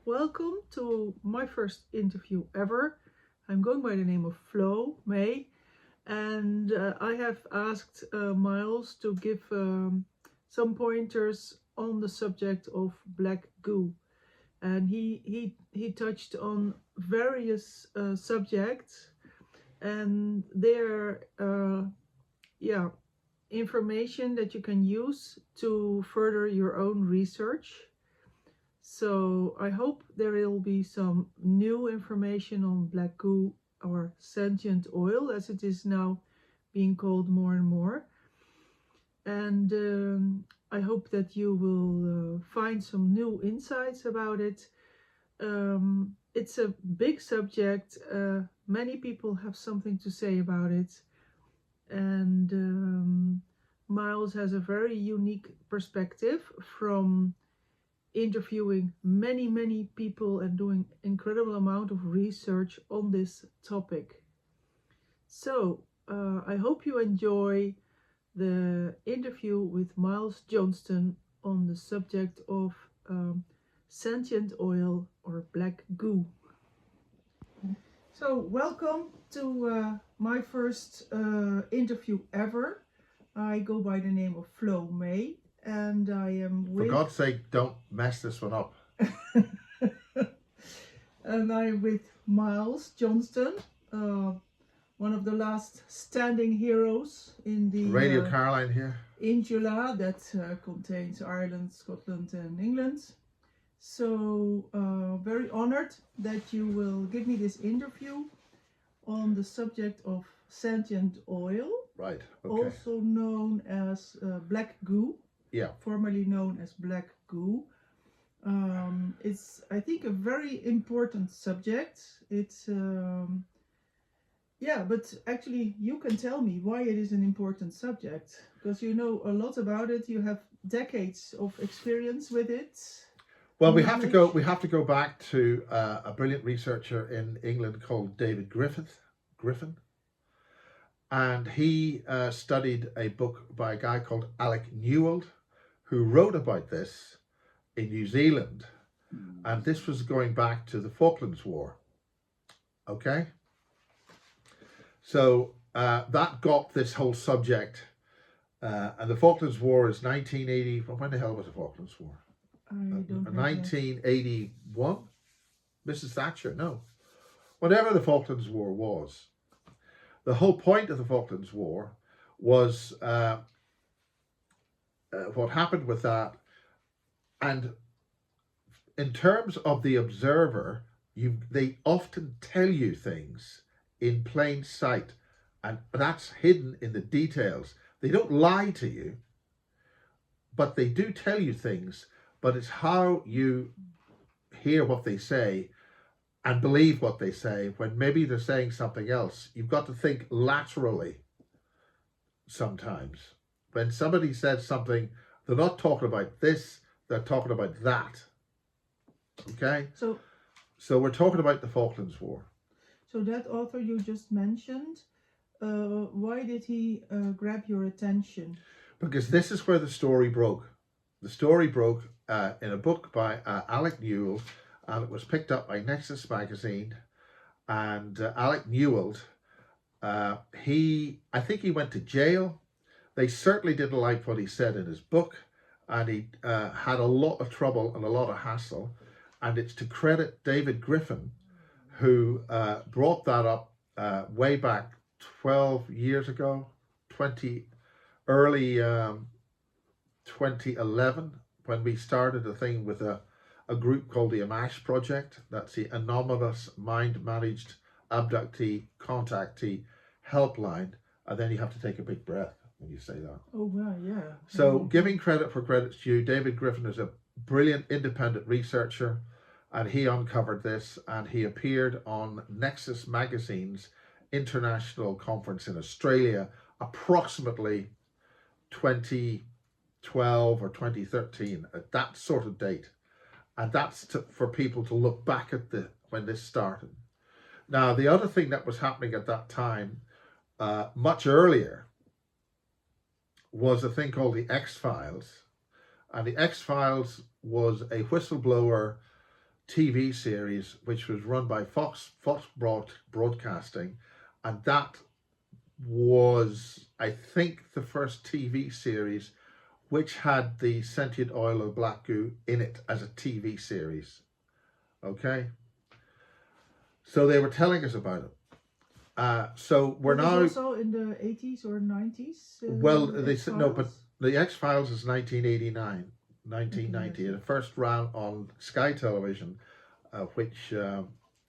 Welcome to my first interview ever. I'm going by the name of Flo May, and I have asked Miles to give some pointers on the subject of Black Goo, and he touched on various subjects, and their yeah information that you can use to further your own research. So I hope there will be some new information on black goo, or sentient oil as it is now being called more and more. And I hope that you will find some new insights about it. It's a big subject. Many people have something to say about it. And Miles has a very unique perspective from interviewing many people and doing incredible amount of research on this topic. So I hope you enjoy the interview with Miles Johnston on the subject of sentient oil, or black goo. So welcome to my first interview ever. I go by the name of Flo May, and I am For with God's sake, don't mess this one up. and I'm with Miles Johnston, one of the last standing heroes in the Radio Caroline here. insula that contains Ireland, Scotland, and England. So very honored that you will give me this interview on the subject of sentient oil, Right, okay. also known as black goo, Yeah. formerly known as black goo. It's, I think, a very important subject. It's but actually you can tell me why it is an important subject, because you know a lot about it. You have decades of experience with it. Well, we have to go back to a brilliant researcher in England called David Griffin, and he studied a book by a guy called Alec Newald, who wrote about this in New Zealand, and this was going back to the Falklands War. Okay, so that got this whole subject, and the Falklands War is 1980. When the hell was the Falklands War? I don't know. 1981. Mrs. Thatcher, no. Whatever the Falklands War was, the whole point of the Falklands War was what happened with that. And in terms of the observer, they often tell you things in plain sight, and that's hidden in the details. They don't lie to you, but they do tell you things, but it's how you hear what they say and believe what they say when maybe they're saying something else. You've got to think laterally sometimes. When somebody says something, they're not talking about this, they're talking about that. Okay? So we're talking about the Falklands War. So that author you just mentioned, why did he grab your attention? Because this is where the story broke. The story broke in a book by Alec Newald, and it was picked up by Nexus magazine. And Alec Newald, I think he went to jail. They certainly didn't like what he said in his book, and he had a lot of trouble and a lot of hassle. And it's to credit David Griffin, who brought that up way back 12 years ago, early 2011, when we started a thing with a group called the AMASH Project. That's the Anomalous Mind Managed Abductee Contactee Helpline. And then you have to take a big breath when you say that. Oh, wow, yeah. So giving credit for credit's due, David Griffin is a brilliant independent researcher, and he uncovered this, and he appeared on Nexus magazine's international conference in Australia, approximately 2012 or 2013, at that sort of date. And that's for people to look back at when this started. Now, the other thing that was happening at that time, much earlier, was a thing called the X-Files. And the X-Files was a whistleblower TV series which was run by Fox Broadcasting, and that was, I think, the first TV series which had the sentient oil of Black Goo in it as a TV series. Okay, so they were telling us about it. So we're It was now also in the 80s or 90s. well. They said no, but X-Files? the X-Files is 1989, 1990. Okay, The first ran on Sky Television, which the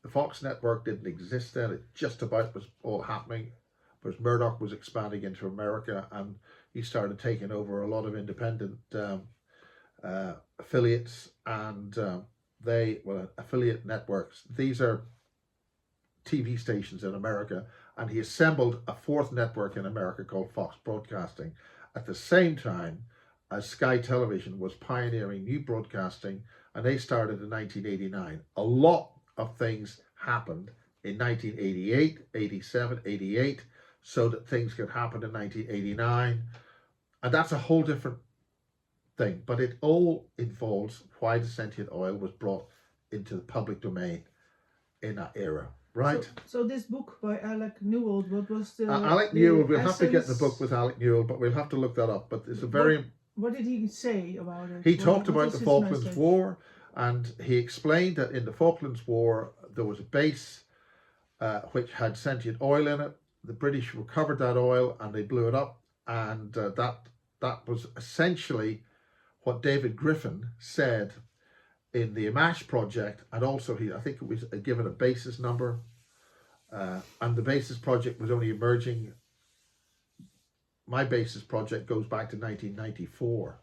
Fox network didn't exist then. It just about was all happening, because Murdoch was expanding into America, and he started taking over a lot of independent affiliates, and affiliate networks. These are TV stations in America, and he assembled a fourth network in America called Fox Broadcasting at the same time as Sky Television was pioneering new broadcasting, and they started in 1989. A lot of things happened in 1988, 87, 88, so that things could happen in 1989, and that's a whole different thing, but it all involves why the sentient oil was brought into the public domain in that era. Right. So this book by Alec Newell, what was the Alec the Newell, we'll have to get the essence? book with Alec Newell, but we'll have to look that up. But it's a very... What did he say about it? He What- talked what about was the his Falklands message? War, and he explained that in the Falklands War there was a base which had sentient oil in it. The British recovered that oil and they blew it up, and that was essentially what David Griffin said in the Amash project, and also I think it was given a basis number, and the basis project was only emerging. My basis project goes back to 1994,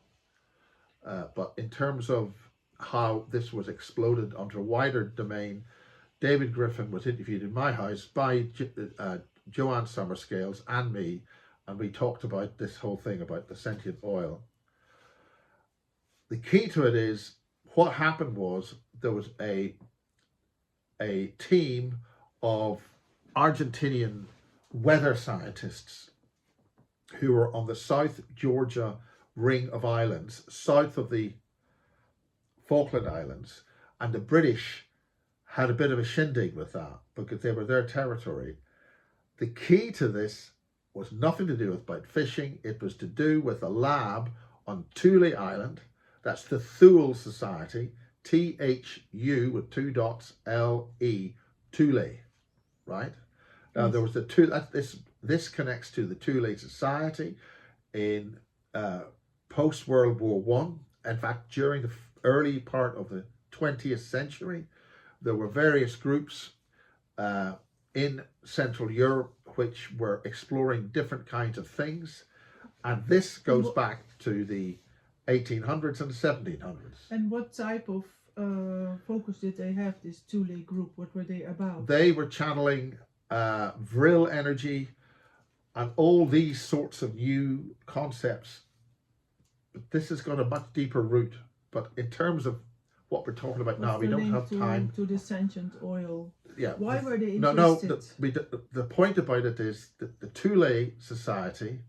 but in terms of how this was exploded onto a wider domain, David Griffin was interviewed in my house by Joanne Summerscales and me, and we talked about this whole thing about the sentient oil. The key to it is, what happened was there was a team of Argentinian weather scientists who were on the South Georgia ring of islands, south of the Falkland Islands, and the British had a bit of a shindig with that because they were their territory. The key to this was nothing to do with about fishing. It was to do with a lab on Thule Island. That's the Thule Society, THU with 2 dots, LE, Thule, right? Now there was the Thule. This connects to the Thule Society in post World War One. In fact, during the early part of the 20th century, there were various groups in Central Europe which were exploring different kinds of things, and this goes back to the 1800s and 1700s. And what type of focus did they have, this Thule group? What were they about? They were channeling vril energy and all these sorts of new concepts. But this has got a much deeper root. But in terms of what we're talking about now, we don't have time. To the sentient oil. Yeah. Why were they No. interested? The point about it is that the Thule Society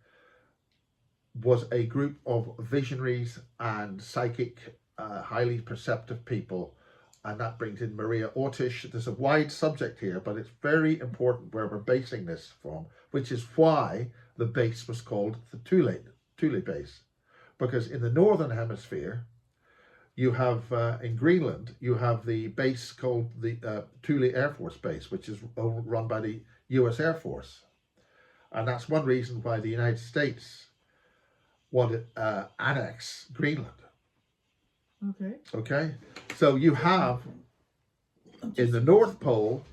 was a group of visionaries and psychic, highly perceptive people, and that brings in Maria Ortish. There's a wide subject here, but it's very important where we're basing this from, which is why the base was called the Thule base, because in the Northern Hemisphere, you have, in Greenland, you have the base called the Thule Air Force Base, which is run by the US Air Force. And that's one reason why the United States wanted annex Greenland. Okay. Okay? So you have, in the North Pole,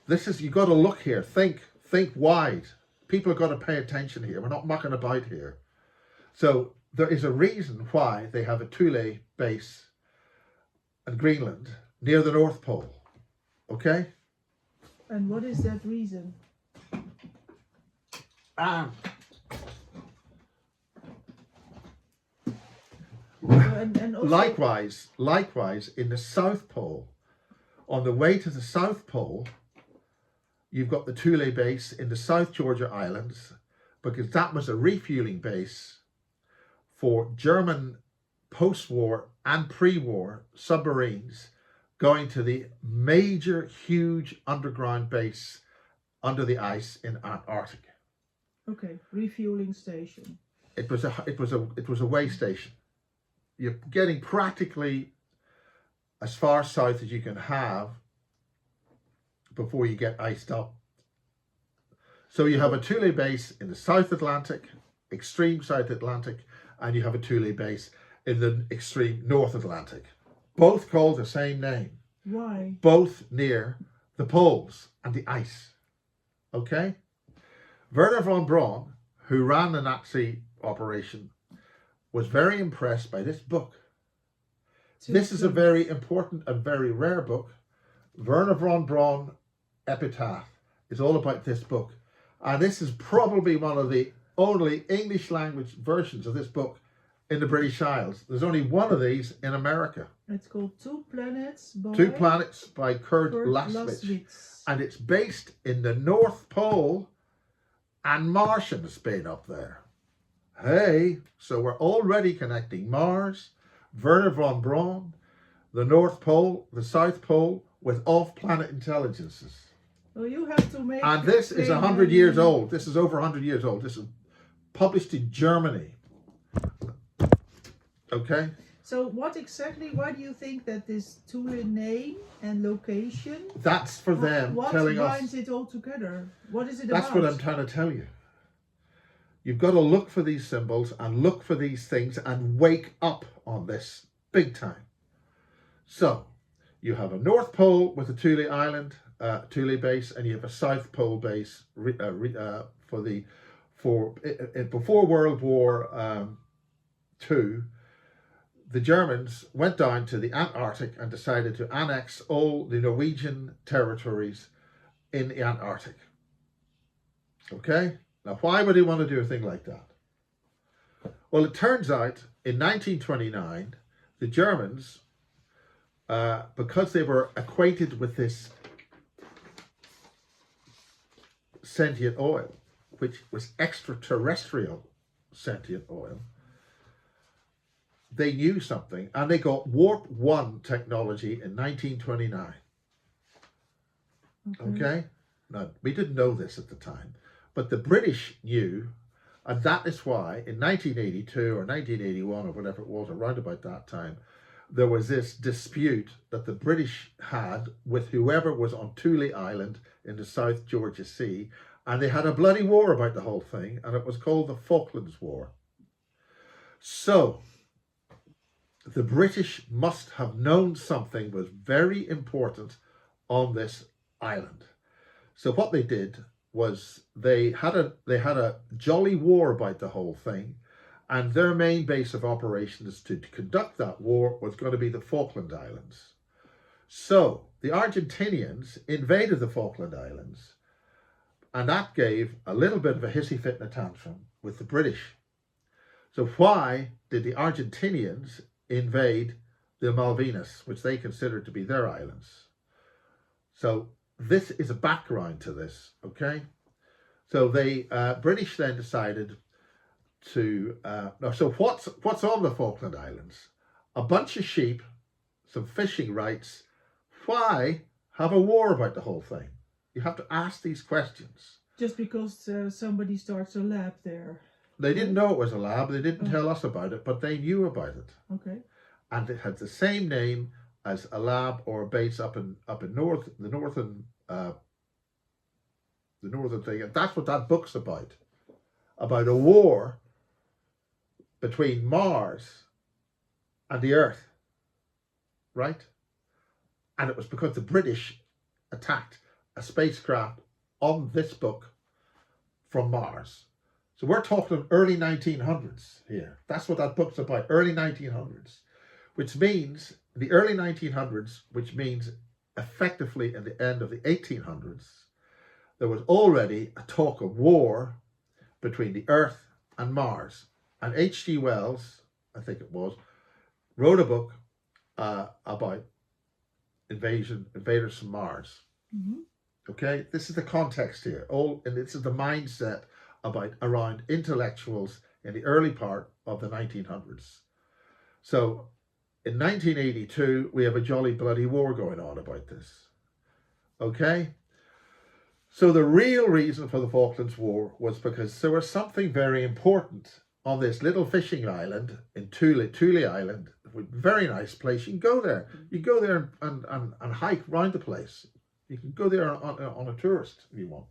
you've got to look here, think wide. People have got to pay attention here. We're not mucking about here. So there is a reason why they have a Thule base in Greenland near the North Pole. Okay? And what is that reason? And also, Likewise, in the South Pole, on the way to the South Pole, you've got the Thule base in the South Georgia Islands, because that was a refueling base for German post-war and pre-war submarines going to the major, huge underground base under the ice in Antarctica. Okay, refueling station. It was a way station. You're getting practically as far south as you can have before you get iced up. So you have a Thule base in the South Atlantic, extreme South Atlantic, and you have a Thule base in the extreme North Atlantic. Both called the same name. Why? Both near the poles and the ice. Okay? Werner von Braun, who ran the Nazi operation, was very impressed by this book. This is a very important and very rare book. Werner von Braun Epitaph is all about this book. And this is probably one of the only English language versions of this book in the British Isles. There's only one of these in America. It's called Two Planets by Kurt Laswitz. And it's based in the North Pole and Martians being up there. Hey, so we're already connecting Mars, Werner von Braun, the North Pole, the South Pole, with off-planet intelligences. Well, you have to make... And this is 100 years old. This is over 100 years old. This is published in Germany. Okay? So why do you think that this Thule name and location... That's for them telling us... What binds it all together? What is it That's about? what I'm trying to tell you. You've got to look for these symbols and look for these things and wake up on this big time. So, you have a North Pole with a Thule Island, Thule base, and you have a South Pole base before World War II. The Germans went down to the Antarctic and decided to annex all the Norwegian territories in the Antarctic. Okay? Now, why would they want to do a thing like that? Well, it turns out in 1929, the Germans, because they were acquainted with this sentient oil, which was extraterrestrial sentient oil, they knew something, and they got Warp 1 technology in 1929. Okay? Now, we didn't know this at the time, but the British knew, and that is why in 1982 or 1981 or whatever it was, around about that time, there was this dispute that the British had with whoever was on Thule Island in the South Georgia Sea, and they had a bloody war about the whole thing, and it was called the Falklands War. So, the British must have known something was very important on this island. So what they did was they had a jolly war about the whole thing, and their main base of operations to conduct that war was going to be the Falkland Islands. So the Argentinians invaded the Falkland Islands, and that gave a little bit of a hissy fit and a tantrum with the British. So why did the Argentinians invade the Malvinas, which they considered to be their islands? So this is a background to this, okay? So they British then decided to so what's on the Falkland Islands? A bunch of sheep, some fishing rights. Why have a war about the whole thing? You have to ask these questions. Just because somebody starts a lab there. They didn't know it was a lab. They didn't tell us about it, but they knew about it. Okay. And it had the same name as a lab or a base up in the northern thing, and that's what that book's about a war between Mars and the Earth, right? And it was because the British attacked a spacecraft on this book from Mars. So we're talking early 1900s here. That's what that book's about, early 1900s, which means the early 1900s, which means effectively in the end of the 1800s, there was already a talk of war between the Earth and Mars. And H.G. Wells, I think it was, wrote a book about invaders from Mars. Mm-hmm. Okay, this is the context here. And this is the mindset around intellectuals in the early part of the 1900s. So in 1982, we have a jolly bloody war going on about this. Okay? So the real reason for the Falklands War was because there was something very important on this little fishing island in Thule Island. Very nice place. You can go there. You go there and hike around the place. You can go there on a tourist if you want.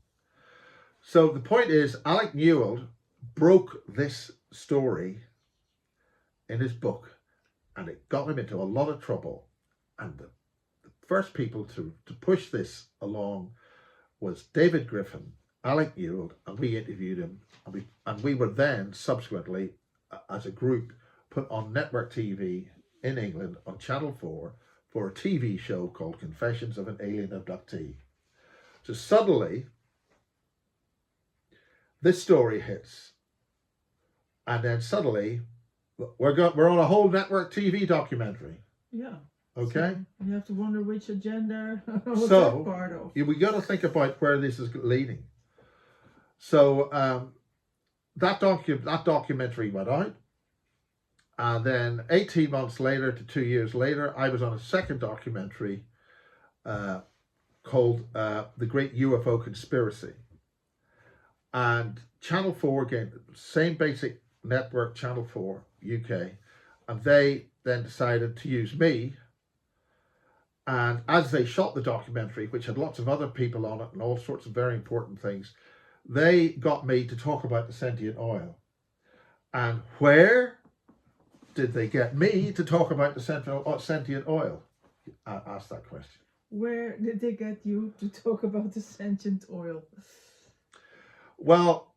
So the point is, Alec Newell broke this story in his book, and it got him into a lot of trouble. And the first people to push this along was David Griffin, Alec Newell, and we interviewed him. And we were then subsequently, as a group, put on network TV in England on Channel 4 for a TV show called Confessions of an Alien Abductee. So suddenly, this story hits, and then suddenly, we're on a whole network TV documentary. Yeah. Okay. So you have to wonder which agenda was So that part of. we got to think about where this is leading. So that documentary went out, and then 18 months later to 2 years later, I was on a second documentary called The Great UFO Conspiracy. And Channel 4, again, same basic network, Channel 4 UK, and they then decided to use me. And as they shot the documentary, which had lots of other people on it and all sorts of very important things, they got me to talk about the sentient oil. And where did they get me to talk about the sentient oil? I asked that question. Where did they get you to talk about the sentient oil? Well,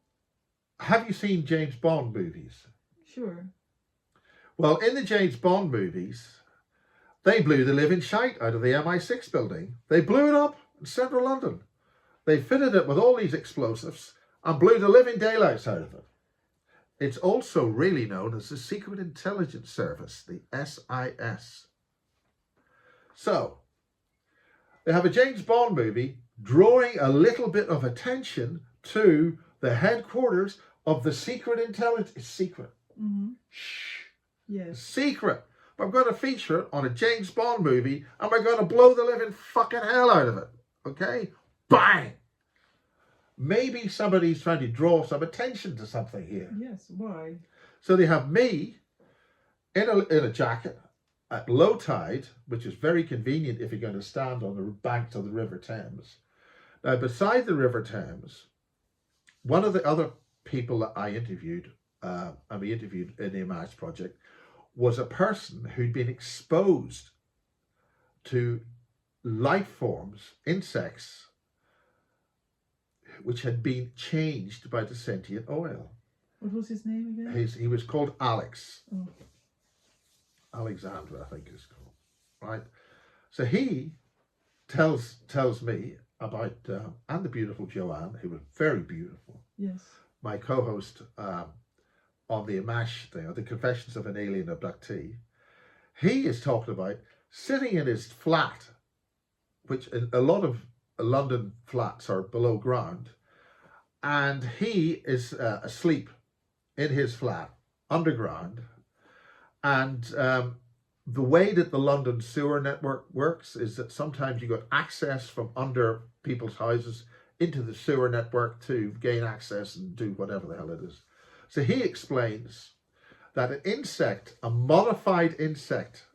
have you seen James Bond movies? Sure. Well, in the James Bond movies, they blew the living shite out of the MI6 building. They blew it up in central London. They fitted it with all these explosives and blew the living daylights out of it. It's also really known as the Secret Intelligence Service, the SIS. So, they have a James Bond movie drawing a little bit of attention to the headquarters of the Secret Intelligence. It's secret. Mm-hmm. Shh. Yes. Secret. We're going to feature it on a James Bond movie, and we're going to blow the living fucking hell out of it. Okay? Bang! Maybe somebody's trying to draw some attention to something here. Yes, why? So they have me in a jacket at low tide, which is very convenient if you're going to stand on the banks of the River Thames. Now, beside the River Thames, one of the other people that I interviewed, and we interviewed in the Image Project, was a person who'd been exposed to life forms, insects, which had been changed by the sentient oil. What was his name again? He was called Alex. Oh. Alexandra, I think it's called. Right? So he tells me about, and the beautiful Joanne, who was very beautiful. Yes. My co-host on the Amash thing, the Confessions of an Alien Abductee. He is talking about sitting in his flat, which a lot of London flats are below ground, and he is asleep in his flat underground. And the way that the London sewer network works is that sometimes you got access from under people's houses into the sewer network to gain access and do whatever the hell it is. So he explains that an insect, a modified insect,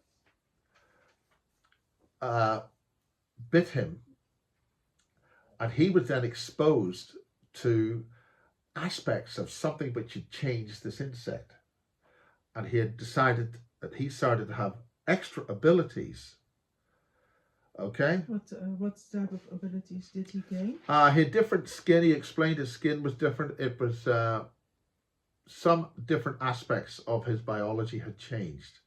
bit him, and he was then exposed to aspects of something which had changed this insect. And he had decided that he started to have extra abilities. Okay? What type of abilities did he gain? He had different skin. He explained his skin was different. It was some different aspects of his biology had changed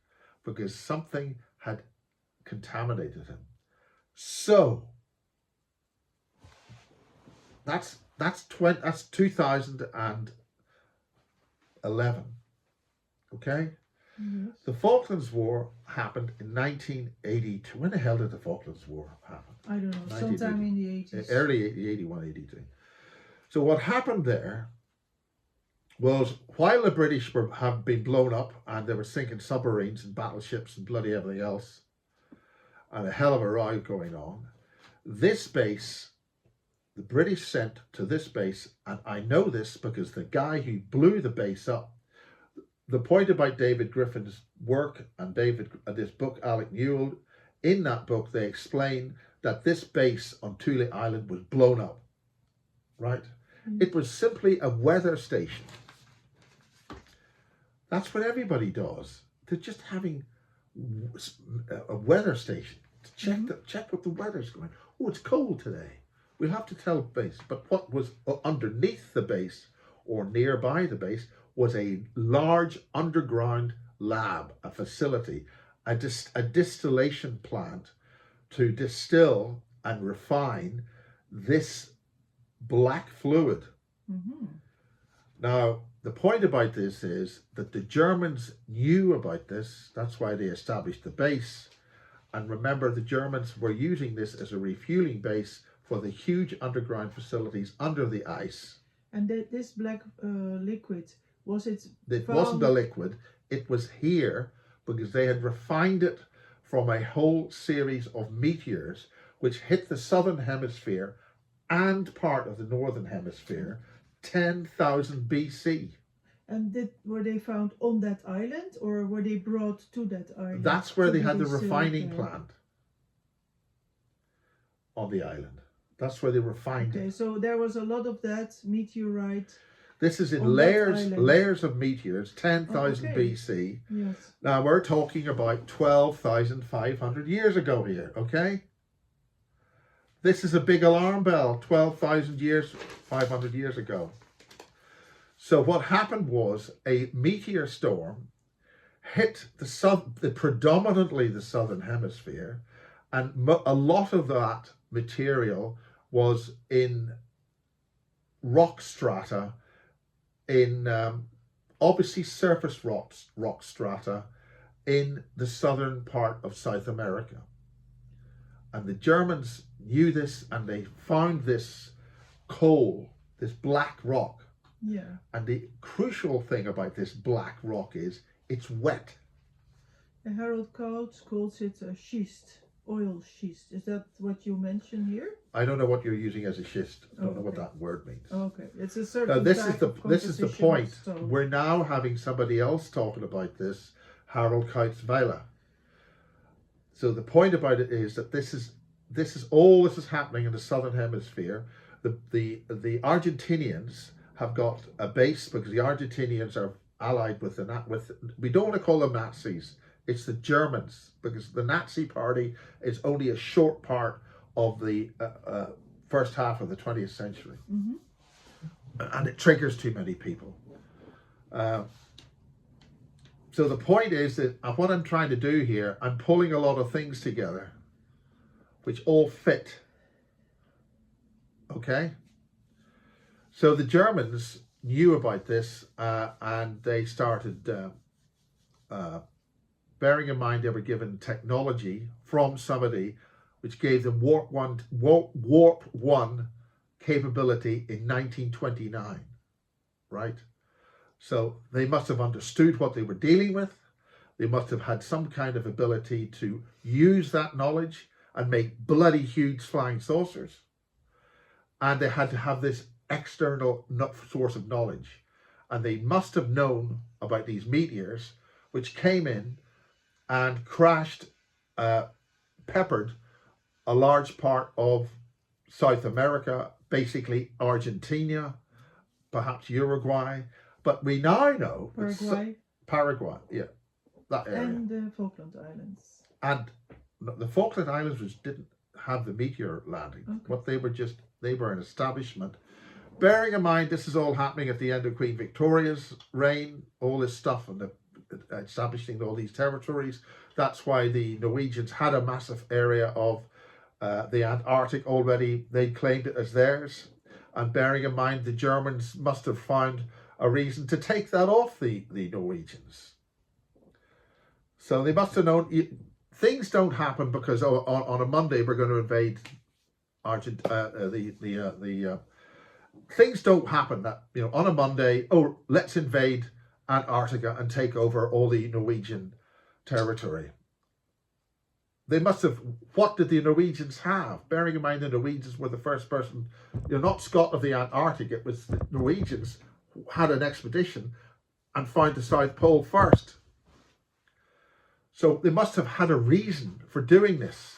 because something had contaminated him. So that's 2011. Okay? Yes. The Falklands War happened in 1982. When the hell did the Falklands War happen? I don't know, sometime in the 80s. Early 81, 82. So what happened there was while the British have been blown up and they were sinking submarines and battleships and bloody everything else, and a hell of a row going on, this base, the British sent to this base, and I know this because the guy who blew the base up, the point about David Griffin's work and this book, Alec Newell, in that book they explain that this base on Thule Island was blown up, right? It was simply a weather station. That's what everybody does. They're just having a weather station to check what the weather's going. Oh, it's cold today. We'll have to tell base. But what was underneath the base or nearby the base was a large underground lab, a facility, a distillation plant to distill and refine this black fluid. Now, the point about this is that the Germans knew about this. That's why they established the base. And remember, the Germans were using this as a refueling base for the huge underground facilities under the ice. And this black liquid, was it? It wasn't a liquid. It was here because they had refined it from a whole series of meteors which hit the southern hemisphere and part of the northern hemisphere 10,000 BC. And were they found on that island, or were they brought to that island? That's where they had the refining plant on the island. That's where they refined it. So there was a lot of that meteorite. This is in layers of meteors, 10,000 BC. Yes. Now we're talking about 12,500 years ago here, okay? This is a big alarm bell, 12,000 years, 500 years ago. So what happened was a meteor storm hit predominantly the southern hemisphere, and a lot of that material was in rock strata, in obviously surface rock strata in the southern part of South America. And the Germans knew this, and they found this coal, this black rock. Yeah. And the crucial thing about this black rock is it's wet. Harold Coates calls it a schist, oil schist. Is that what you mentioned here? I don't know what you're using as a schist. I don't know what that word means. Okay, it's a certain this is the point. Stone. We're now having somebody else talking about this, Harold Coates Vela. So the point about it is that this is happening in the southern hemisphere. The Argentinians have got a base because the Argentinians are allied with we don't want to call them Nazis. It's the Germans, because the Nazi party is only a short part of the first half of the 20th century. And it triggers too many people. So the point is that what I'm trying to do here, I'm pulling a lot of things together which all fit. Okay? So the Germans knew about this and they started, bearing in mind they were given technology from somebody which gave them warp one capability in 1929, right? So they must have understood what they were dealing with. They must have had some kind of ability to use that knowledge and make bloody huge flying saucers. And they had to have this external source of knowledge. And they must have known about these meteors which came in and crashed, peppered a large part of South America, basically Argentina, perhaps Uruguay. But we now know Paraguay, yeah, that area. And the Falkland Islands. And the Falkland Islands didn't have the meteor landing. Okay. What they were an establishment. Bearing in mind this is all happening at the end of Queen Victoria's reign, all this stuff and establishing all these territories. That's why the Norwegians had a massive area of the Antarctic already. They claimed it as theirs. And bearing in mind the Germans must have found a reason to take that off the Norwegians. So they must have known things don't happen because on a Monday we're going to invade things don't happen that, on a Monday, oh, let's invade Antarctica and take over all the Norwegian territory. They must have, what did the Norwegians have? Bearing in mind the Norwegians were the first person, not Scott of the Antarctic, it was the Norwegians who had an expedition and found the South Pole first. So they must have had a reason for doing this.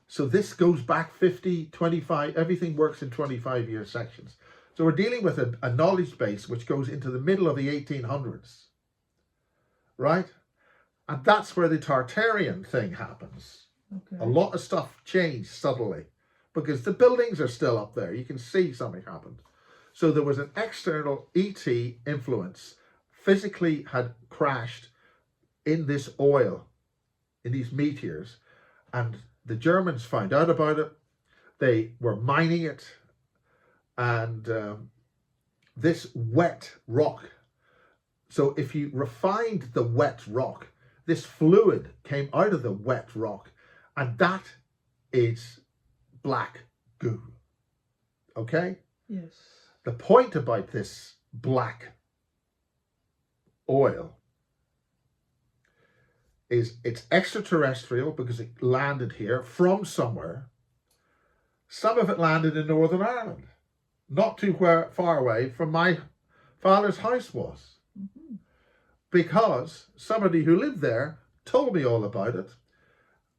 So this goes back 50, 25, everything works in 25-year sections. So we're dealing with a knowledge base which goes into the middle of the 1800s, right? And that's where the Tartarian thing happens. Okay. A lot of stuff changed subtly because the buildings are still up there. You can see something happened. So there was an external ET influence, physically had crashed in this oil, in these meteors, and the Germans found out about it. They were mining it, and this wet rock. So if you refined the wet rock, this fluid came out of the wet rock, and that is black goo. Okay? Yes. The point about this black oil is it's extraterrestrial because it landed here from somewhere. Some of it landed in Northern Ireland, not too far away from my father's house was. Mm-hmm. Because somebody who lived there told me all about it.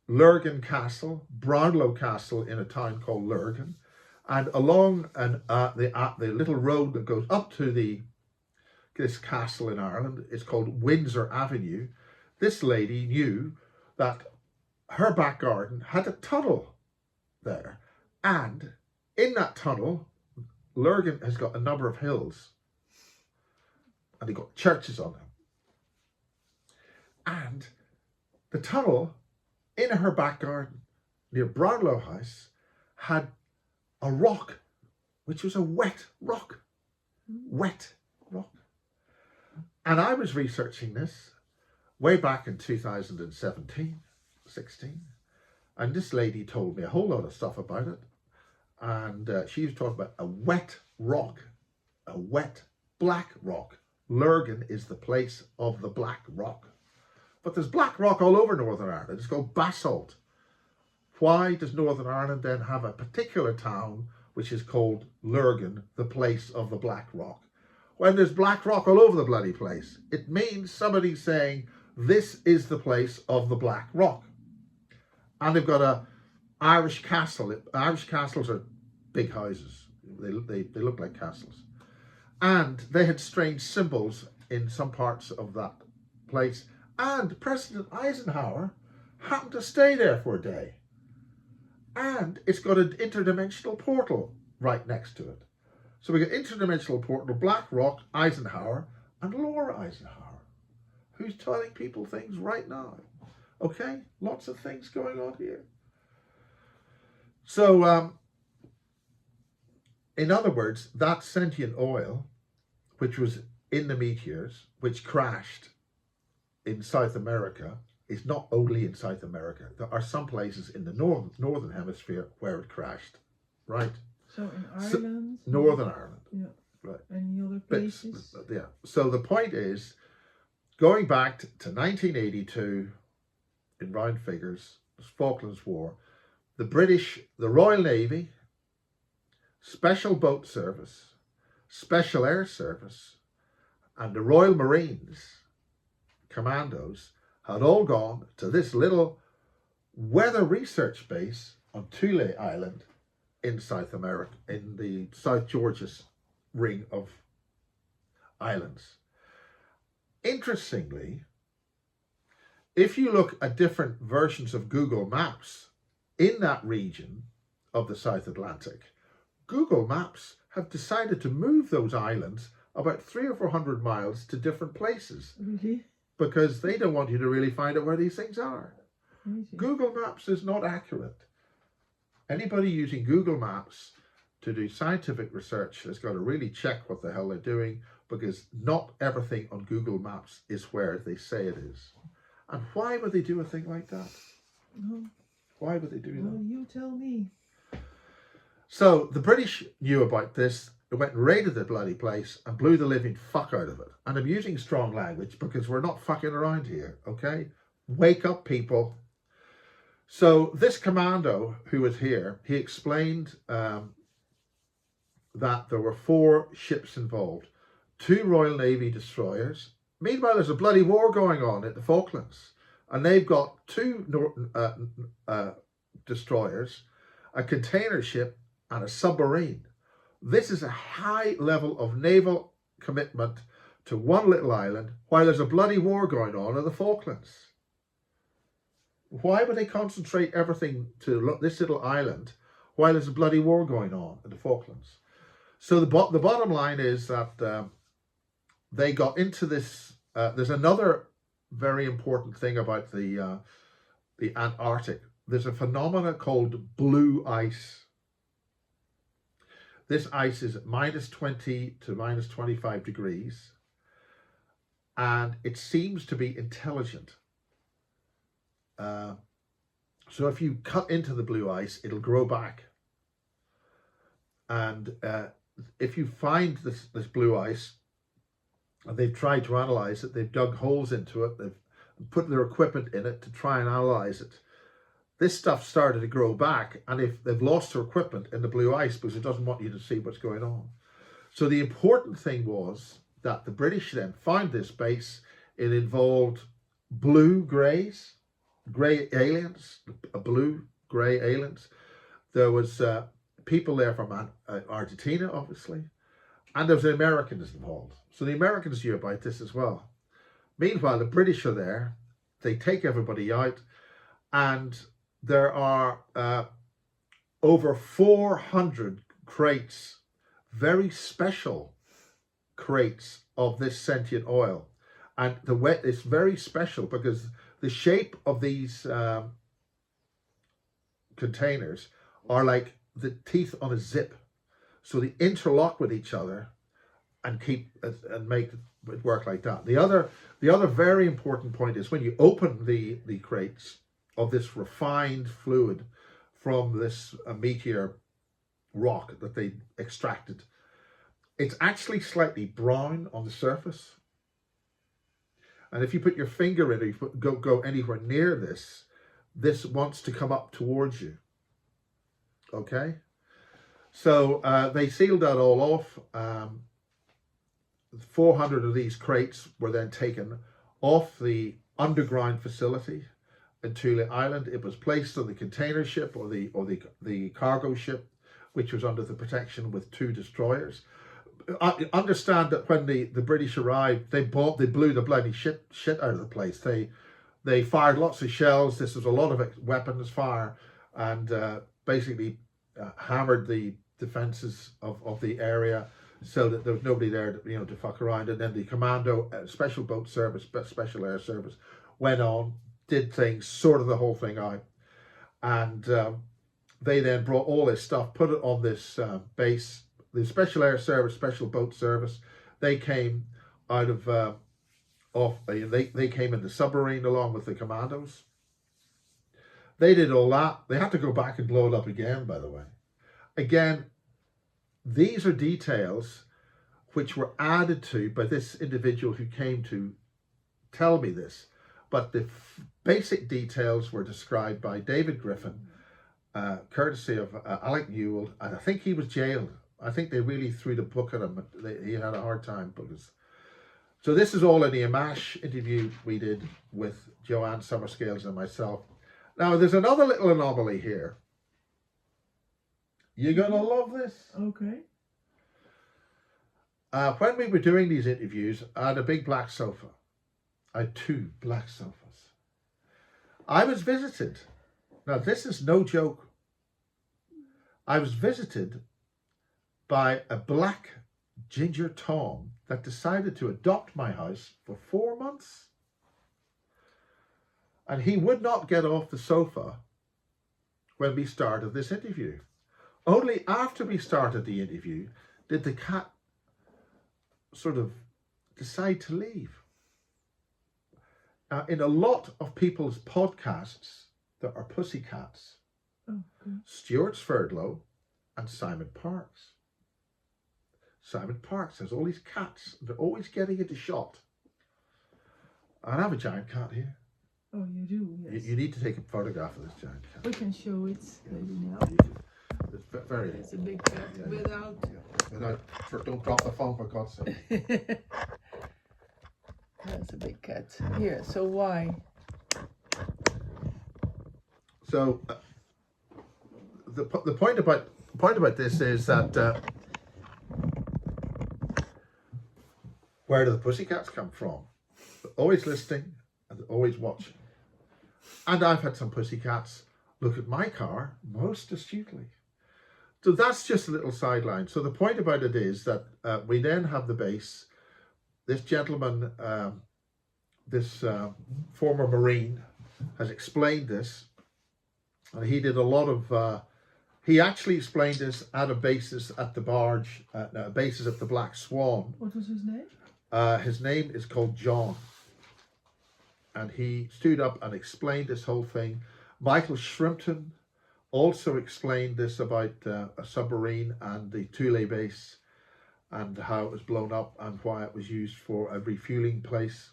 Lurgan Castle, Brownlow Castle in a town called Lurgan, and along the little road that goes up to this castle in Ireland, it's called Windsor Avenue. This lady knew that her back garden had a tunnel there, and in that tunnel, Lurgan has got a number of hills, and they've got churches on them. And the tunnel in her back garden near Brownlow House had a rock, which was a wet rock. Wet rock. And I was researching this way back in 2017, 16. And this lady told me a whole lot of stuff about it. And she was talking about a wet rock, a wet black rock. Lurgan is the place of the black rock. But there's black rock all over Northern Ireland. It's called basalt. Why does Northern Ireland then have a particular town which is called Lurgan, the place of the black rock? When there's black rock all over the bloody place, it means somebody's saying this is the place of the black rock. And they've got a Irish castle. Irish castles are big houses. They look like castles. And they had strange symbols in some parts of that place. And President Eisenhower happened to stay there for a day. And it's got an interdimensional portal right next to it. So we got interdimensional portal, Black Rock, Eisenhower, and Laura Eisenhower, who's telling people things right now. Okay? Lots of things going on here. So, in other words, that sentient oil, which was in the meteors, which crashed in South America, is not only in South America. There are some places in the northern hemisphere where it crashed, right? So in Ireland? So, Northern Ireland. Yeah. Right. Any other places? Yeah. So the point is, going back to 1982, in round figures, the Falklands War, the British, the Royal Navy, Special Boat Service, Special Air Service, and the Royal Marines commandos had all gone to this little weather research base on Thule Island in South America, in the South Georgia's ring of islands. Interestingly, if you look at different versions of Google Maps in that region of the South Atlantic, Google Maps have decided to move those islands about 300 or 400 miles to different places. Really? Because they don't want you to really find out where these things are. Crazy. Google Maps is not accurate. Anybody using Google Maps to do scientific research has got to really check what the hell they're doing, because not everything on Google Maps is where they say it is. And why would they do a thing like that? No. Why would they do that? Well, you tell me. So the British knew about this. It went and raided the bloody place and blew the living fuck out of it. And I'm using strong language because we're not fucking around here, okay? Wake up, people. So this commando who was here, he explained that there were 4 ships involved, 2 Royal Navy destroyers. Meanwhile, there's a bloody war going on at the Falklands, and they've got 2 destroyers, a container ship, and a submarine. This is a high level of naval commitment to one little island while there's a bloody war going on in the Falklands. Why would they concentrate everything to this little island while there's a bloody war going on in the Falklands? So the bottom line is that they got into this. There's another very important thing about the Antarctic. There's a phenomena called blue ice. This ice is at -20 to -25 degrees, and it seems to be intelligent. So if you cut into the blue ice, it'll grow back. And if you find this blue ice, and they've tried to analyze it, they've dug holes into it, they've put their equipment in it to try and analyze it. This stuff started to grow back, and if they've lost their equipment in the blue ice because it doesn't want you to see what's going on. So the important thing was that the British then found this base. It involved grey aliens, blue-grey aliens. There was people there from Argentina, obviously, and there was Americans involved. So the Americans knew about this as well. Meanwhile, the British are there. They take everybody out, and there are over 400 crates, very special crates of this sentient oil. And it's very special because the shape of these containers are like the teeth on a zip. So they interlock with each other and make it work like that. The other very important point is when you open the crates of this refined fluid from this meteor rock that they extracted, it's actually slightly brown on the surface. And if you put your finger in it, go anywhere near this wants to come up towards you. Okay? So they sealed that all off. 400 of these crates were then taken off the underground facility in Thule Island. It was placed on the container ship or the cargo ship, which was under the protection with 2 destroyers. I understand that when the British arrived, they blew the bloody shit out of the place. They fired lots of shells. This was a lot of weapons fire, and basically hammered the defenses of the area so that there was nobody there to fuck around. And then the commando, special boat service, special air service went on, did things, sorted the whole thing out, and they then brought all this stuff, put it on this base. The special air service, special boat service, they came out of they came in the submarine along with the commandos. They did all that. They had to go back and blow it up again, by the way. Again, these are details which were added to by this individual who came to tell me this, but the basic details were described by David Griffin, courtesy of Alec Newell, and I think he was jailed. I think they really threw the book at him. He had a hard time. So this is all in the Amash interview we did with Joanne Summerscales and myself. Now, there's another little anomaly here. You're going to love this. Okay. When we were doing these interviews, I had a big black sofa. I had 2 black sofas. I was visited. Now, this is no joke. I was visited by a black ginger Tom that decided to adopt my house for 4 months. And he would not get off the sofa when we started this interview. Only after we started the interview did the cat sort of decide to leave. In a lot of people's podcasts, there are pussycats. Okay. Stuart Sverdlow and Simon Parks. Simon Parkes has all these cats. They're always getting into shot. I have a giant cat here. Oh, you do, yes. You need to take a photograph of this giant cat. We can show it maybe now. It's very. It's a big cat without. Don't drop the phone for God's sake. That's a big cat. Here, so why? So the point about this is that where do the pussycats come from? They're always listening and they're always watching. And I've had some pussycats look at my car most astutely. So that's just a little sideline. So the point about it is that we then have the base. This gentleman, this former Marine, has explained this. And he did a lot of, he actually explained this at a basis at the barge, a basis at the Black Swan. What was his name? His name is called John. And he stood up and explained this whole thing. Michael Shrimpton also explained this about a submarine and the Thule base and how it was blown up and why it was used for a refueling place.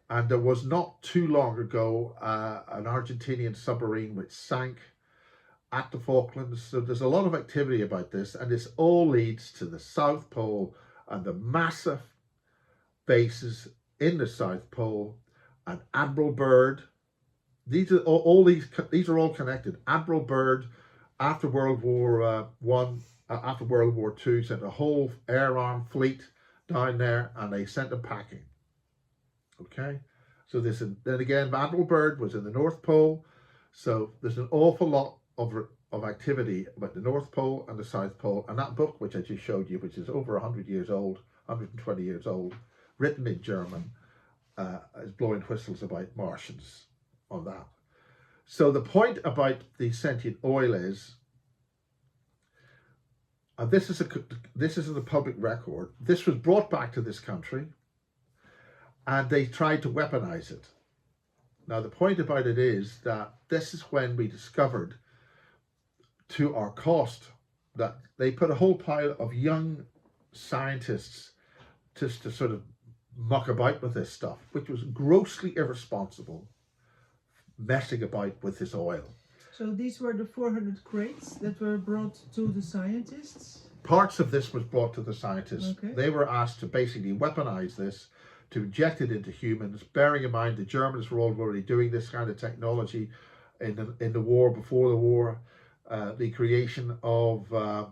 And there was not too long ago an Argentinian submarine which sank at the Falklands. So there's a lot of activity about this, and this all leads to the South Pole and the massive bases in the South Pole. And Admiral Byrd, these are all connected. Admiral Byrd, after World War One, after World War Two, sent a whole air arm fleet down there, and they sent them packing. Okay, so then again, Admiral Byrd was in the North Pole, so there's an awful lot of activity about the North Pole and the South Pole. And that book, which I just showed you, which is over 100 years old, 120 years old, written in German, is blowing whistles about Martians on that. So the point about the sentient oil is, this is in the public record. This was brought back to this country, and they tried to weaponize it. Now the point about it is that this is when we discovered, to our cost, that they put a whole pile of young scientists just to sort of muck about with this stuff, which was grossly irresponsible, messing about with this oil. So these were the 400 crates that were brought to the scientists? Parts of this was brought to the scientists. Okay. They were asked to basically weaponize this, to inject it into humans, bearing in mind the Germans were already doing this kind of technology in the war, before the war, the creation of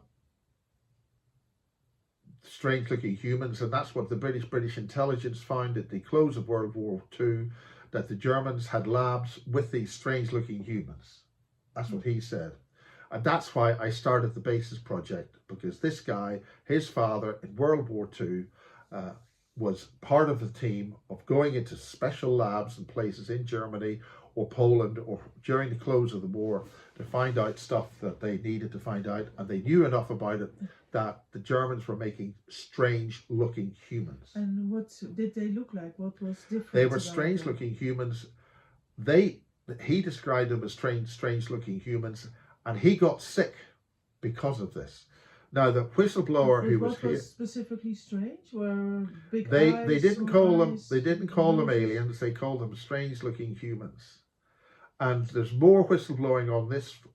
strange looking humans, and that's what the British intelligence found at the close of World War II, that the Germans had labs with these strange looking humans. That's what he said. And that's why I started the Basis Project, because this guy, his father in World War II, was part of the team of going into special labs and places in Germany or Poland or during the close of the war to find out stuff that they needed to find out, and they knew enough about it that the Germans were making strange looking humans. And what did they look like? What was different? They were strange looking humans. He described them as strange looking humans, and he got sick because of this. Now the whistleblower who was here, specifically strange, were big they eyes, didn't call them noses. aliens. They called them strange looking humans. And there's more whistleblowing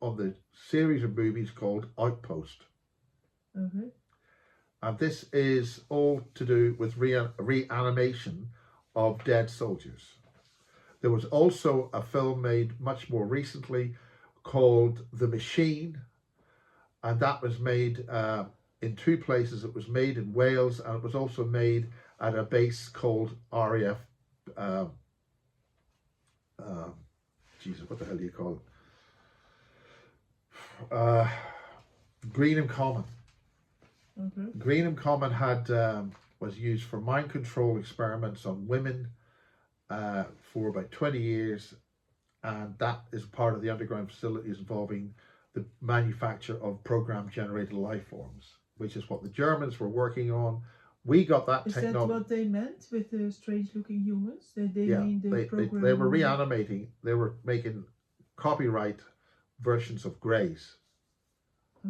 on the series of movies called Outpost. Okay. And this is all to do with reanimation of dead soldiers. There was also a film made much more recently called The Machine, and that was made in two places. It was made in Wales, and it was also made at a base called RAF. Jesus, what the hell do you call it? Greenham Common. Okay. Greenham Common had was used for mind control experiments on women for about 20 years, and that is part of the underground facilities involving the manufacture of program generated life forms, which is what the Germans were working on. We got that technology. Is that what they meant with the strange looking humans? They mean the program? They were reanimating. They were making copyright versions of Greys.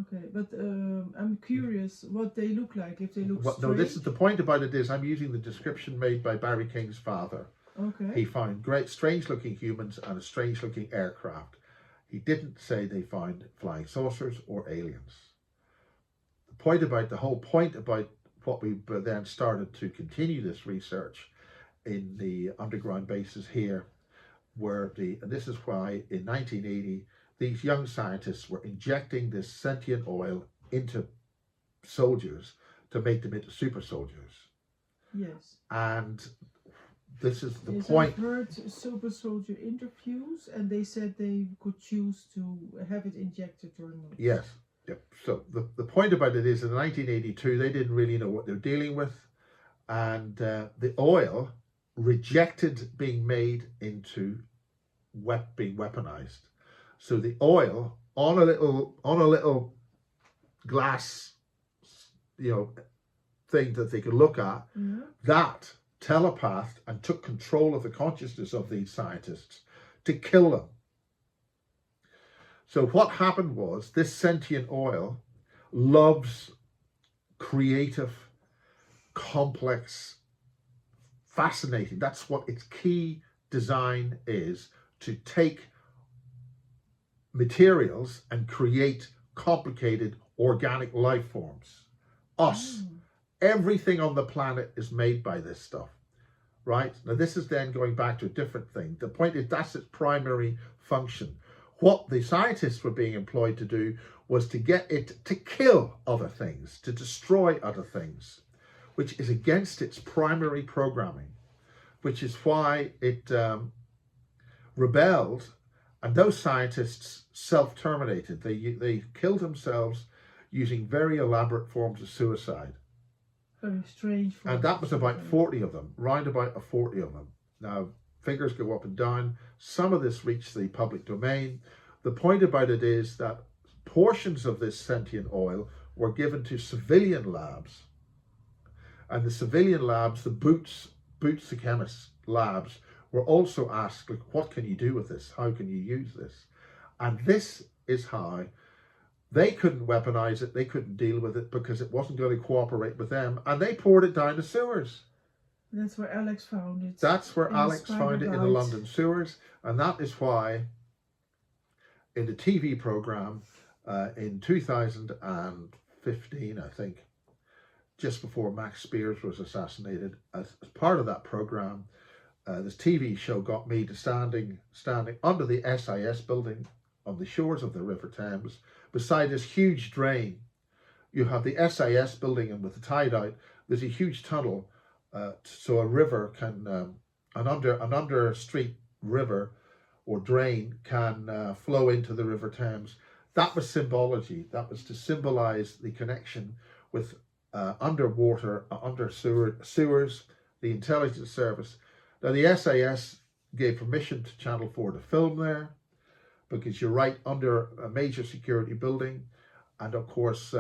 Okay, but I'm curious what they look like. If they look Well, no, this is strange. the point about it is I'm using the description made by Barry King's father. Okay. He found great, strange-looking humans and a strange-looking aircraft. He didn't say they found flying saucers or aliens. The whole point about what we then started to continue this research in the underground bases here and this is why in 1980 these young scientists were injecting this sentient oil into soldiers to make them into super soldiers. Yes. And this is the Yes, point. I've heard super soldier interviews, and they said they could choose to have it injected or not. Yes. Yep. So the point about it is in 1982 they didn't really know what they're dealing with, and the oil rejected being made into being weaponized. So the oil on a little glass, thing that they could look at, that telepathed and took control of the consciousness of these scientists to kill them. So what happened was this sentient oil loves creative, complex, fascinating. That's what its key design is, to take materials and create complicated organic life forms. Everything on the planet is made by this stuff, right? Now this is then going back to a different thing. The point is that's its primary function. What the scientists were being employed to do was to get it to kill other things, to destroy other things, which is against its primary programming, which is why it rebelled, and those scientists self-terminated. They killed themselves using very elaborate forms of suicide. Very strange. And that was about 40 of them, round about 40 of them. Now, figures go up and down. Some of this reached the public domain. The point about it is that portions of this sentient oil were given to civilian labs. And the civilian labs, the Boots the chemist labs, were also asked, like, what can you do with this? How can you use this? And this is how they couldn't weaponize it. They couldn't deal with it because it wasn't going to cooperate with them. And they poured it down the sewers. That's where Alex found it. That's where Alex found it, in the London sewers. And that is why in the TV program in 2015, I think, just before Max Spears was assassinated, as part of that program, this TV show got me to standing under the SIS building on the shores of the River Thames, beside this huge drain. You have the SIS building, and with the tide out, there's a huge tunnel, so a river can, an under street river or drain can flow into the River Thames. That was symbology. That was to symbolize the connection with underwater, under sewers, the intelligence service. Now the SIS gave permission to Channel 4 to film there, because you're right under a major security building, and of course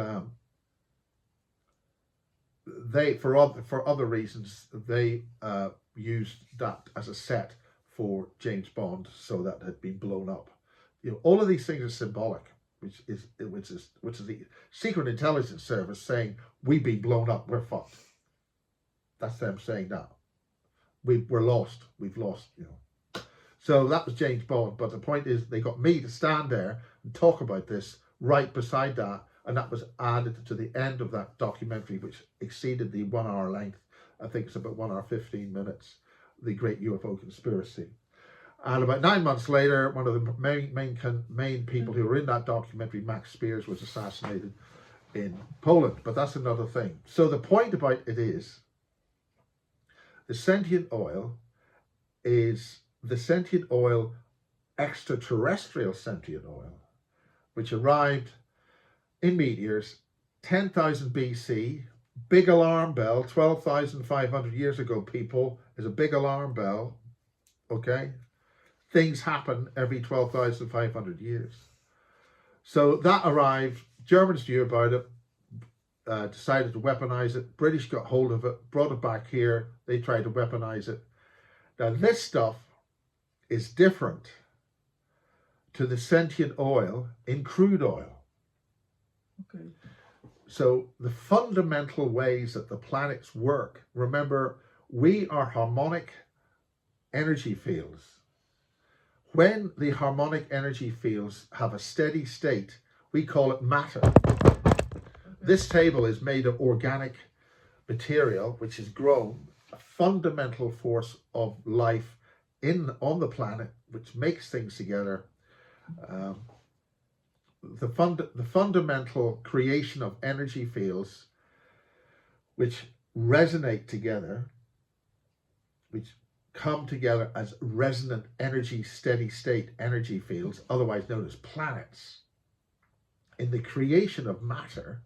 they, for other reasons, they used that as a set for James Bond, so that had been blown up. All of these things are symbolic, which is the Secret Intelligence Service saying, we've been blown up, we're fucked. That's them saying that. We're lost, we've lost, So that was James Bond, but the point is they got me to stand there and talk about this right beside that, and that was added to the end of that documentary, which exceeded the 1 hour length. I think it's about 1 hour 15 minutes, The Great UFO Conspiracy. And about 9 months later, one of the main people who were in that documentary, Max Spears, was assassinated in Poland, but that's another thing. So the point about it is, the sentient oil is the sentient oil, extraterrestrial sentient oil, which arrived in meteors 10,000 BC. Big alarm bell. 12,500 years ago, people, is a big alarm bell. Okay, things happen every 12,500 years. So that arrived. Germans knew about it, decided to weaponize it. British got hold of it, brought it back here. They tried to weaponize it. Now this stuff is different to the sentient oil in crude oil. So the fundamental ways that the planets work, remember, we are harmonic energy fields. When the harmonic energy fields have a steady state, we call it matter. This table is made of organic material, which is grown, a fundamental force of life on the planet, which makes things together. The fundamental creation of energy fields which resonate together, which come together as resonant energy, steady state energy fields, otherwise known as planets. In the creation of matter,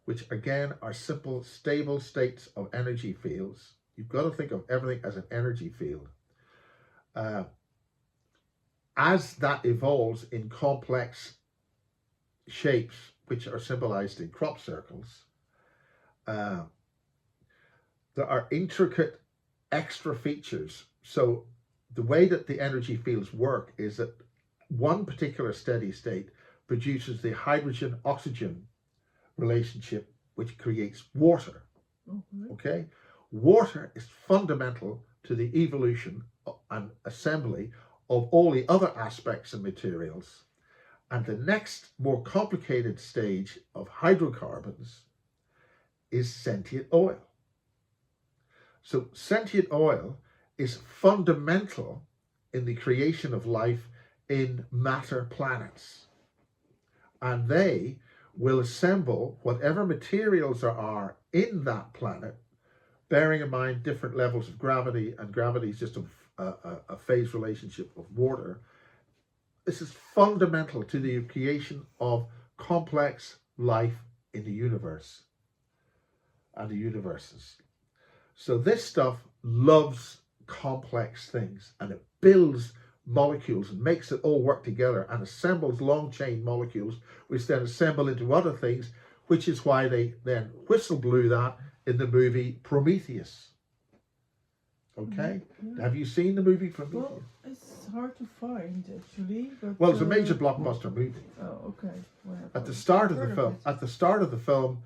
which again are simple, stable states of energy fields, you've got to think of everything as an energy field. As that evolves in complex shapes, which are symbolized in crop circles, there are intricate extra features. So the way that the energy fields work is that one particular steady state produces the hydrogen-oxygen relationship, which creates water. Okay? Water is fundamental to the evolution and assembly of all the other aspects and materials. And the next more complicated stage of hydrocarbons is sentient oil. So sentient oil is fundamental in the creation of life in matter planets. And they will assemble whatever materials there are in that planet, bearing in mind different levels of gravity, and gravity is just a phase relationship of water. This is fundamental to the creation of complex life in the universe and the universes. So this stuff loves complex things, and it builds molecules and makes it all work together and assembles long chain molecules, which then assemble into other things, which is why they then whistle blew that in the movie Prometheus. Okay? Yeah. Have you seen the movie Prometheus? Well, it's hard to find actually. But, well, it's a major blockbuster movie. Oh, okay. At the start of the film,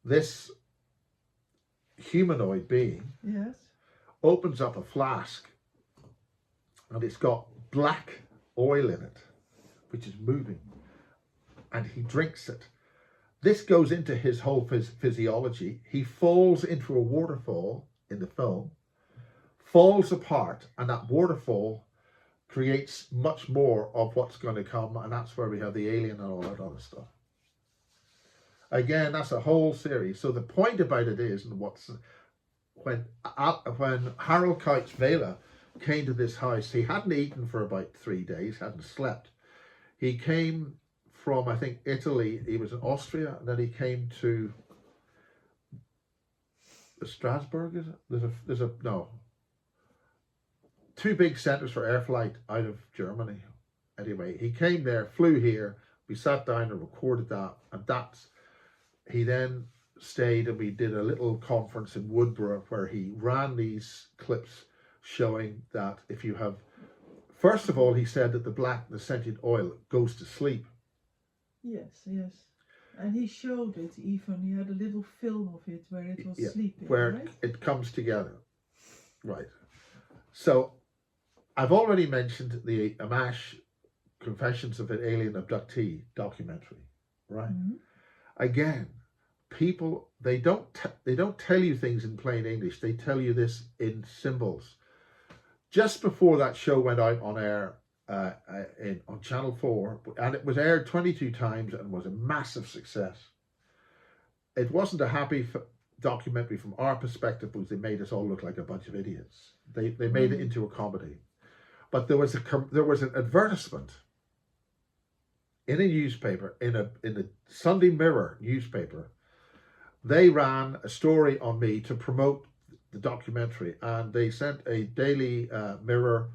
this humanoid being opens up a flask, and it's got black oil in it, which is moving, and he drinks it. This goes into his whole physiology. He falls into a waterfall in the film, falls apart, and that waterfall creates much more of what's going to come, and that's where we have the alien and all that other stuff. Again, that's a whole series. So the point about it is, and when Harold Couch Vela came to this house, he hadn't eaten for about 3 days, hadn't slept. He came from, I think, Italy. He was in Austria, and then he came to Strasbourg, is it? There's a no. 2 big centres for air flight out of Germany. Anyway, he came there, flew here, we sat down and recorded that, and he then stayed, and we did a little conference in Woodborough where he ran these clips showing that if you have, first of all, he said that the sentient oil goes to sleep. Yes. And he showed it even. He had a little film of it where it was sleeping. Where right? it comes together. Right. So I've already mentioned the Amash Confessions of an Alien Abductee documentary. Right. Mm-hmm. Again, people, they don't tell you things in plain English. They tell you this in symbols. Just before that show went out on air on Channel 4, and it was aired 22 times and was a massive success. It wasn't a happy documentary from our perspective, because they made us all look like a bunch of idiots. They made it into a comedy. But there was an advertisement in a newspaper, in the Sunday Mirror newspaper. They ran a story on me to promote the documentary, and they sent a Daily Mirror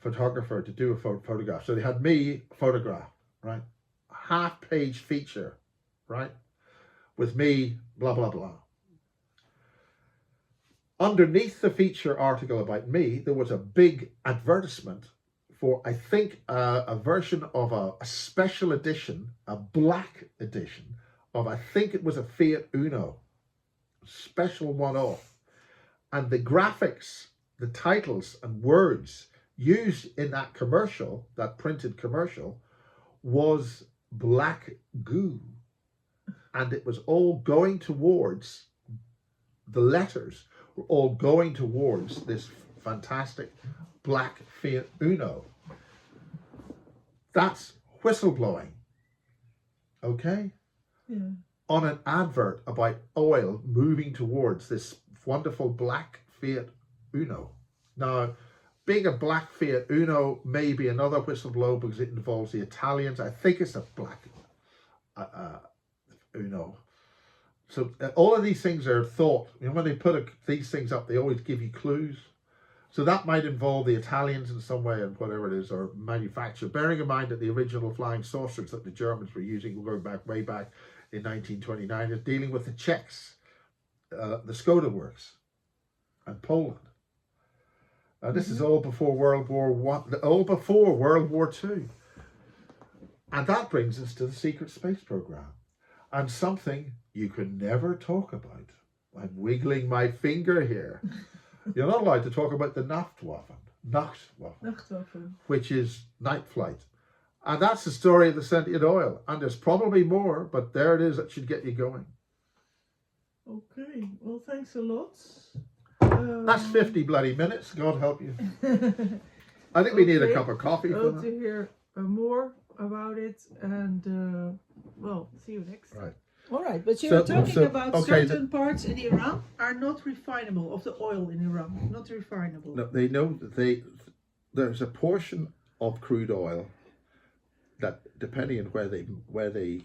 photographer to do a photograph. So they had me photographed, right? A half-page feature, right? With me, blah, blah, blah. Underneath the feature article about me, there was a big advertisement for, I think, a version of a special edition, a black edition of, I think it was a Fiat Uno, special one-off. And the graphics, the titles and words used in that commercial, that printed commercial, was Black Goo. And it was all going towards, the letters were all going towards this fantastic black Fiat Uno. That's whistleblowing, okay? Yeah. On an advert about oil moving towards this wonderful black Fiat Uno. Now, being a black Fiat Uno may be another whistleblow because it involves the Italians. I think it's a black Uno. So all of these things are thought. You know, when they put these things up, they always give you clues. So that might involve the Italians in some way, and whatever it is, or manufacture. Bearing in mind that the original flying saucers that the Germans were using, going back way back in 1929, is dealing with the Czechs, the Skoda works, and Poland. And this is all before World War One, all before World War Two. And that brings us to the secret space program, and something you can never talk about. I'm wiggling my finger here. You're not allowed to talk about the Nachtwaffen, which is night flight. And that's the story of the sentient oil. And there's probably more, but there it is. That should get you going. Okay, well, thanks a lot. That's 50 bloody minutes. God help you. I think we need a cup of coffee for To that. hear more about it, and well, see you next. Right. All right, but you were talking about okay, certain parts in Iran are not refinable, of the oil in Iran, not refinable. No, they know that there's a portion of crude oil that, depending on where they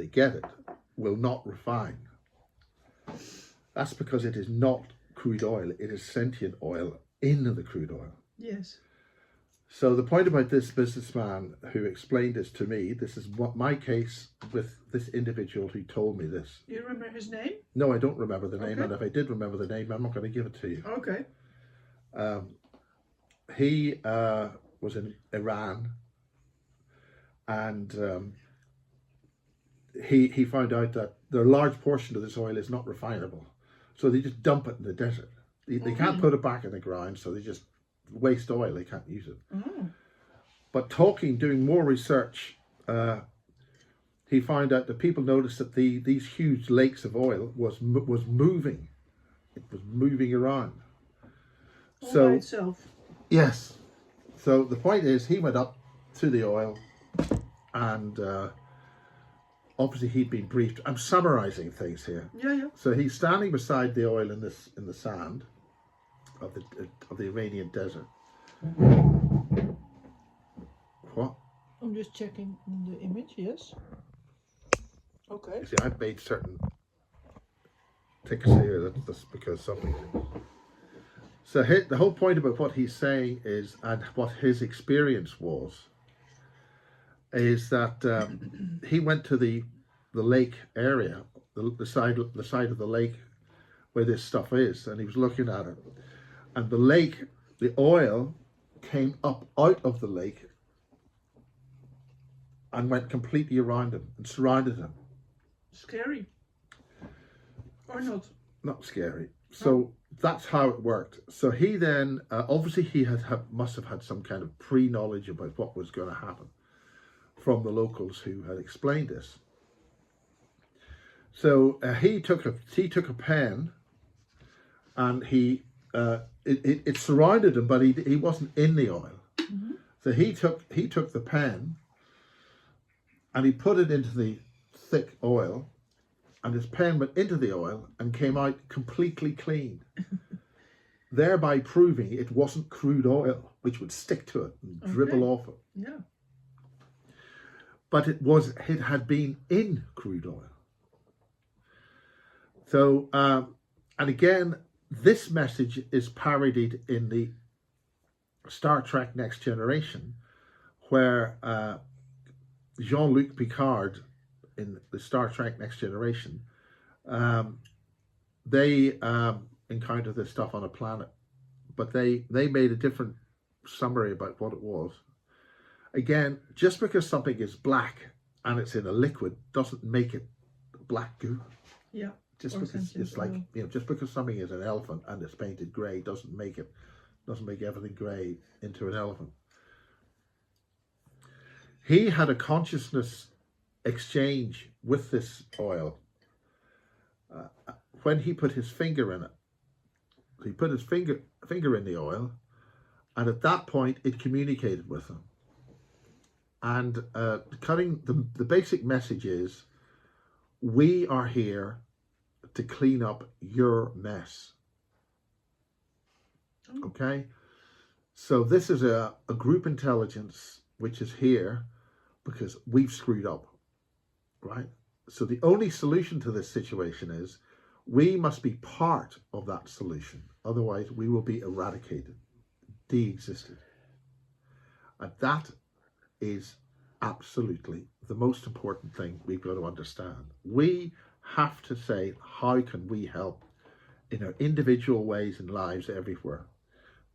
get it, will not refine. That's because it is not crude oil; it is sentient oil in the crude oil. Yes. So the point about this businessman who explained this to me, this is what my case with this individual who told me this. Do you remember his name? No, I don't remember the name, Okay. and if I did remember the name, I'm not going to give it to you. Okay. He was in Iran, and he found out that a large portion of this oil is not refinable, so they just dump it in the desert. They can't put it back in the ground, so they just waste oil. They can't use it. But doing more research, he found out that people noticed that these huge lakes of oil was moving. It was moving around. All So by itself. yes. So the point is, he went up to the oil, and obviously he'd been briefed. I'm summarizing things here. Yeah. So he's standing beside the oil in the sand of the Iranian desert. What? I'm just checking the image. Yes. Okay. You see, I've made certain ticks here. That's because something. So the whole point about what he's saying is, and what his experience was, is that he went to the lake area, the side of the lake where this stuff is, and he was looking at it, and the lake, the oil came up out of the lake and went completely around him and surrounded him. Scary. Or not? Not scary. So that's how it worked. So he then, obviously he must have had some kind of pre-knowledge about what was going to happen from the locals who had explained this. So he took a pen, and it surrounded him, but he wasn't in the oil. So he took the pen, and he put it into the thick oil, and his pen went into the oil and came out completely clean, thereby proving it wasn't crude oil, which would stick to it and dribble off it. Yeah. But it had been in crude oil. So, and again, this message is parodied in the Star Trek Next Generation, where Jean-Luc Picard in the Star Trek Next Generation, they encountered this stuff on a planet, but they made a different summary about what it was. Again, just because something is black and it's in a liquid doesn't make it black goo. Yeah. Just Or because sentient it's like, oil. you know, just because something is an elephant and it's painted grey doesn't make everything grey into an elephant. He had a consciousness exchange with this oil when he put his finger in it. He put his finger in the oil, and at that point it communicated with him. And the basic message is, we are here to clean up your mess. Okay? So this is a group intelligence which is here because we've screwed up, right? So the only solution to this situation is we must be part of that solution. Otherwise, we will be eradicated, de-existed. And that is absolutely the most important thing we've got to understand. We have to say, how can we help in our individual ways and lives everywhere?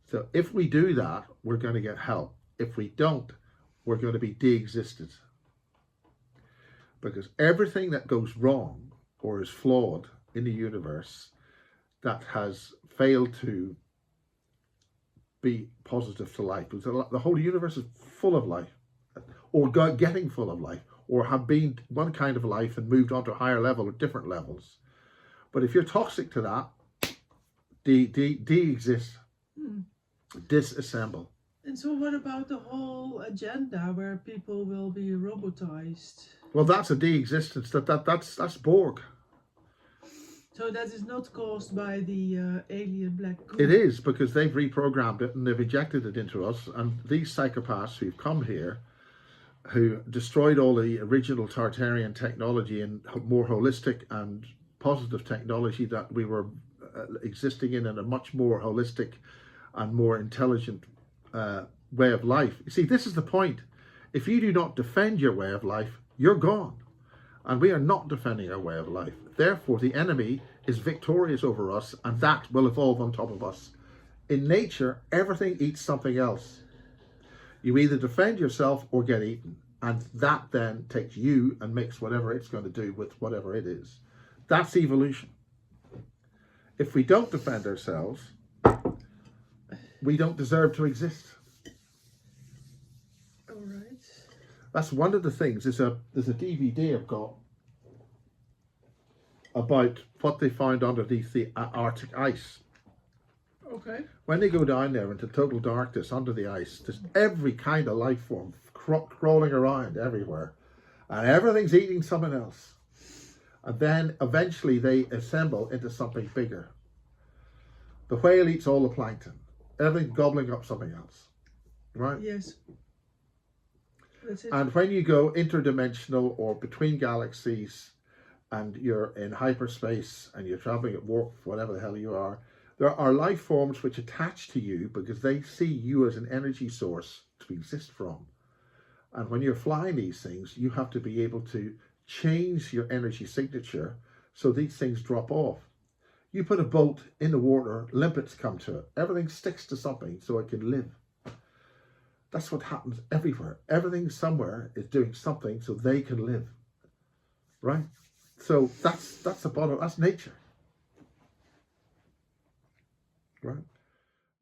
So if we do that, we're going to get help. If we don't, we're going to be de-existed. Because everything that goes wrong or is flawed in the universe that has failed to be positive to life, because the whole universe is full of life, or getting full of life, or have been one kind of life and moved on to a higher level or different levels. But if you're toxic to that, de-exist, disassemble. And so what about the whole agenda where people will be robotized? Well, that's a de-existence. That's Borg. So that is not caused by the alien Black Goo? It is, because they've reprogrammed it and they've injected it into us. And these psychopaths who've come here, who destroyed all the original Tartarian technology and more holistic and positive technology that we were existing in a much more holistic and more intelligent way of life. You see, this is the point. If you do not defend your way of life, you're gone. And we are not defending our way of life. Therefore, the enemy is victorious over us, and that will evolve on top of us. In nature, everything eats something else. You either defend yourself or get eaten. And that then takes you and makes whatever it's going to do with whatever it is. That's evolution. If we don't defend ourselves, we don't deserve to exist. All right. That's one of the things. There's a DVD I've got about what they found underneath the Arctic ice. Okay. When they go down there into total darkness under the ice, there's every kind of life form crawling around everywhere, and everything's eating something else. And then eventually they assemble into something bigger. The whale eats all the plankton. Everything gobbling up something else, right? Yes. That's it. And when you go interdimensional or between galaxies, and you're in hyperspace and you're traveling at warp, whatever the hell you are, there are life forms which attach to you because they see you as an energy source to exist from. And when you're flying these things, you have to be able to change your energy signature so these things drop off. You put a boat in the water, limpets come to it. Everything sticks to something so it can live. That's what happens everywhere. Everything somewhere is doing something so they can live, right? So that's the bottom. That's nature, right?